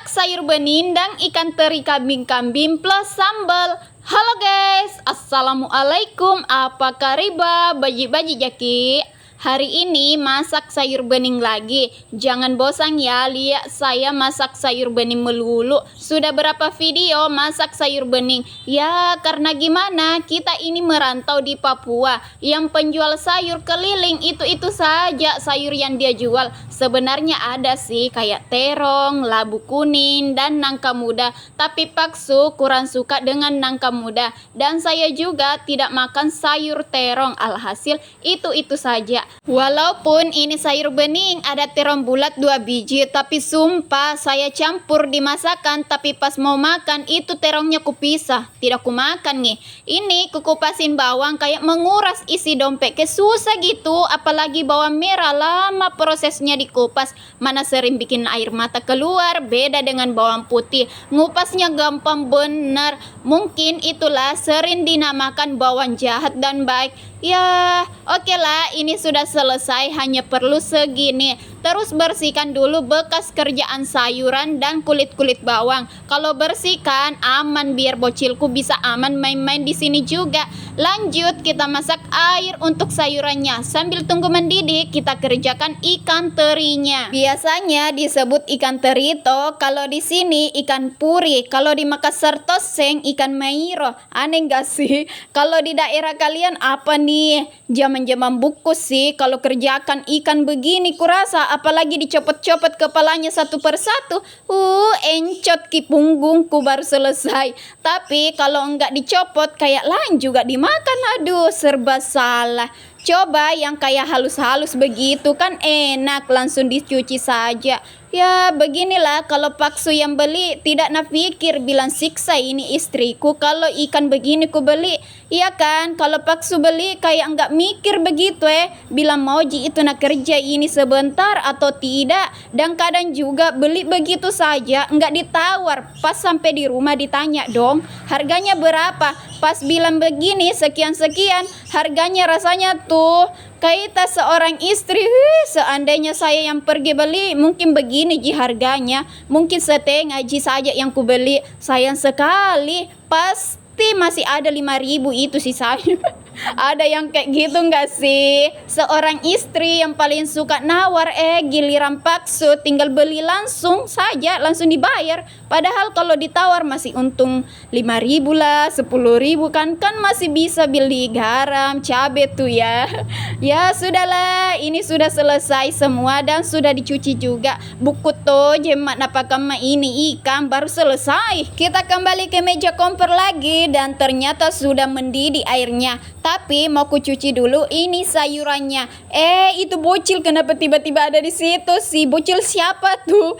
sayur bening dan ikan teri kambing-kambing plus sambal. Halo guys, assalamualaikum. Apa kabar? Baji-baji jaki. Hari ini masak sayur bening lagi. Jangan bosan ya lihat saya masak sayur bening melulu. Sudah berapa video masak sayur bening? Ya karena gimana, kita ini merantau di Papua. Yang penjual sayur keliling itu saja sayur yang dia jual. Sebenarnya ada sih kayak terong, labu kuning, dan nangka muda. Tapi Paksu kurang suka dengan nangka muda. Dan saya juga tidak makan sayur terong. Alhasil itu saja. Walaupun ini sayur bening ada terong bulat 2 biji, tapi sumpah saya campur di masakan, tapi pas mau makan itu terongnya kupisah, tidak kumakan nih. Ini kukupasin bawang kayak menguras isi dompet, ke susah gitu, apalagi bawang merah lama prosesnya dikupas. Mana sering bikin air mata keluar, beda dengan bawang putih, ngupasnya gampang benar. Mungkin itulah sering dinamakan bawang jahat dan baik. Ya, oke lah, ini sudah selesai, hanya perlu segini. Terus bersihkan dulu bekas kerjaan sayuran dan kulit-kulit bawang. Kalau bersihkan aman biar bocilku bisa aman main-main di sini juga. Lanjut kita masak air untuk sayurannya. Sambil tunggu mendidih, kita kerjakan ikan terinya. Biasanya disebut ikan terito, kalau di sini ikan puri, kalau di Makassar toseng ikan mairo. Aneh gak sih? Kalau di daerah kalian apa nih? Jaman-jaman bukus sih kalau kerjakan ikan begini kurasa, apalagi dicopot-copot kepalanya satu persatu. Encot ki punggungku baru selesai. Tapi kalau enggak dicopot kayak lain juga dimakan. Aduh, serba salah. Coba yang kayak halus-halus begitu kan enak, langsung dicuci saja. Ya beginilah kalau Paksu yang beli tidak napikir, bilang siksa ini istriku kalau ikan begini ku beli. Iya kan, kalau Paksu beli kayak enggak mikir begitu bilang Moji itu nak kerja ini sebentar atau tidak. Dan kadang juga beli begitu saja enggak ditawar, pas sampai di rumah ditanya dong harganya berapa. Pas bilang begini sekian-sekian, harganya rasanya tuh kaita seorang istri. Seandainya saya yang pergi beli, mungkin begini ji harganya. Mungkin setengah ji saja yang ku beli. Sayang sekali, pasti masih ada 5.000 itu sih sayang. Ada yang kayak gitu nggak sih? Seorang istri yang paling suka nawar, giliran Paksu tinggal beli langsung saja, langsung dibayar. Padahal kalau ditawar masih untung 5.000 lah, 10.000 kan masih bisa beli garam, cabai tuh ya. Ya sudahlah, ini sudah selesai semua dan sudah dicuci juga. Buku tuh jemat napakama ini ikan baru selesai. Kita kembali ke meja kompor lagi dan ternyata sudah mendidih airnya. Tapi mau kucuci dulu ini sayurannya. Itu bocil kenapa tiba-tiba ada di situ? Si bocil siapa tuh?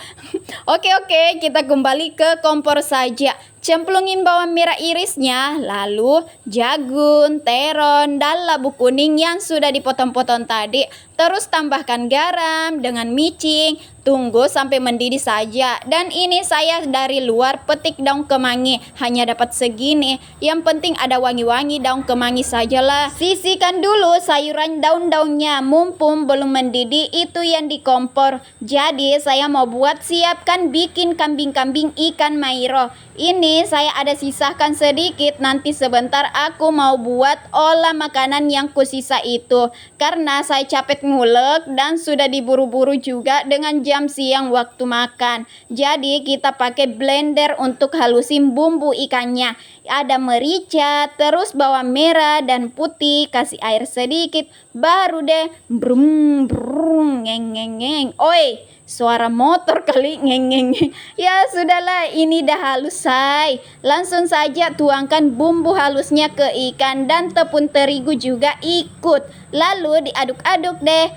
Oke, kita kembali ke kompor saja. Cemplungin bawang merah irisnya, lalu jagung, terong, dan labu kuning yang sudah dipotong-potong tadi. Terus tambahkan garam dengan micin, tunggu sampai mendidih saja. Dan ini saya dari luar petik daun kemangi, hanya dapat segini. Yang penting ada wangi-wangi daun kemangi sajalah. Sisihkan dulu sayuran daun-daunnya, mumpung belum mendidih itu yang di kompor. Jadi saya mau buat siapkan bikin kambing-kambing ikan mairo. Ini saya ada sisahkan sedikit, nanti sebentar aku mau buat olah makanan yang kusisa itu. Karena saya capek ngulek dan sudah diburu-buru juga dengan jam siang waktu makan. Jadi kita pakai blender untuk halusin bumbu ikannya. Ada merica, terus bawang merah dan putih, kasih air sedikit, baru deh brum brum ngeng ngeng ngeng. Oi, suara motor kali ngeng ngeng ngeng. Ya sudahlah, ini dah halus say. Langsung saja tuangkan bumbu halusnya ke ikan dan tepung terigu juga ikut. Lalu diaduk-aduk deh.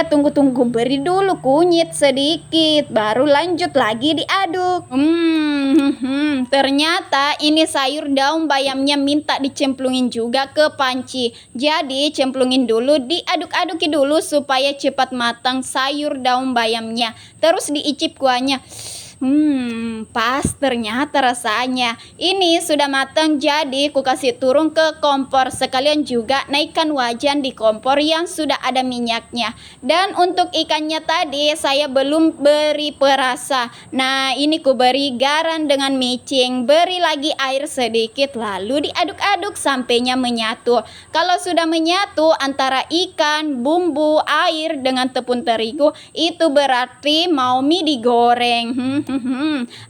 Tunggu beri dulu kunyit sedikit, baru lanjut lagi diaduk. Ternyata ini sayur daun bayamnya minta dicemplungin juga ke panci. Jadi cemplungin dulu, diaduk-aduki dulu supaya cepat matang sayur daun bayamnya. Terus diicip kuahnya. Pas ternyata rasanya. Ini sudah matang, jadi ku kasih turun ke kompor. Sekalian juga naikkan wajan di kompor yang sudah ada minyaknya. Dan untuk ikannya tadi saya belum beri perasa. Nah, ini ku beri garam dengan micin. Beri lagi air sedikit, lalu diaduk-aduk sampainya menyatu. Kalau sudah menyatu antara ikan, bumbu, air dengan tepung terigu, itu berarti mau mie digoreng.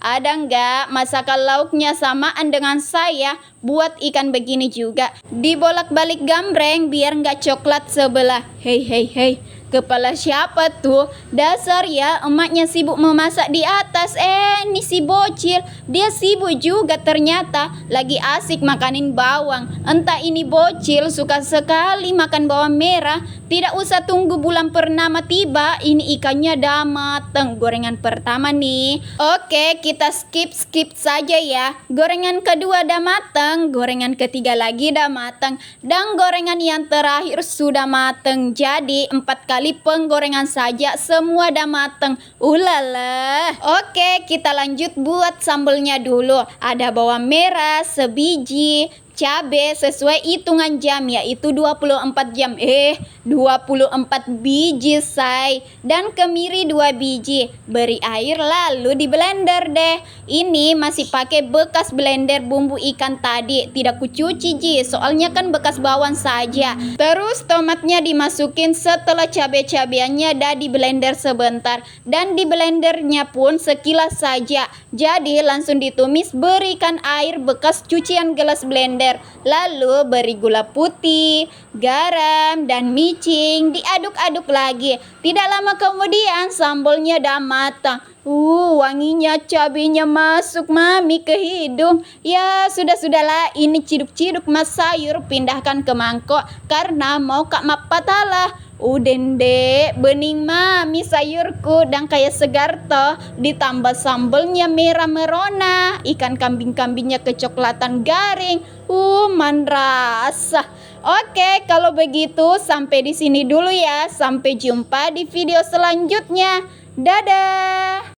Ada nggak masakan lauknya samaan dengan saya? Buat ikan begini juga dibolak-balik gambreng biar nggak coklat sebelah. Hei, kepala siapa tuh? Dasar ya, emaknya sibuk memasak di atas. Ini si bocil, dia sibuk juga ternyata. Lagi asik makanin bawang. Entah ini bocil suka sekali makan bawang merah. Tidak usah tunggu bulan purnama tiba, ini ikannya dah mateng. Gorengan pertama nih. Oke, kita skip saja ya. Gorengan kedua dah mateng, gorengan ketiga lagi dah mateng, dan gorengan yang terakhir sudah mateng. Jadi 4 kali penggorengan saja semua dah mateng. Ulala. Oke, kita lanjut buat sambelnya dulu. Ada bawang merah sebiji, cabai sesuai hitungan jam, yaitu 24 jam. 24 biji say. Dan kemiri 2 biji. Beri air lalu di blender deh. Ini masih pakai bekas blender bumbu ikan tadi. Tidak kucuci ji, soalnya kan bekas bawang saja. Terus tomatnya dimasukin setelah cabai-cabiannya dah di blender sebentar. Dan di blendernya pun sekilas saja. Jadi langsung ditumis, berikan air bekas cucian gelas blender. Lalu beri gula putih, garam, dan micin. Diaduk-aduk lagi. Tidak lama kemudian sambalnya dah matang. Wanginya cabenya masuk mami ke hidung. Ya sudahlah, ini ciduk-ciduk mas sayur pindahkan ke mangkok karena mau Kak Mapatalah. Dek, bening mami sayurku dan kayak segar toh. Ditambah sambalnya merah merona, ikan kambing-kambingnya kecoklatan garing. Man rasa. Oke, kalau begitu sampai di sini dulu ya. Sampai jumpa di video selanjutnya. Dadah.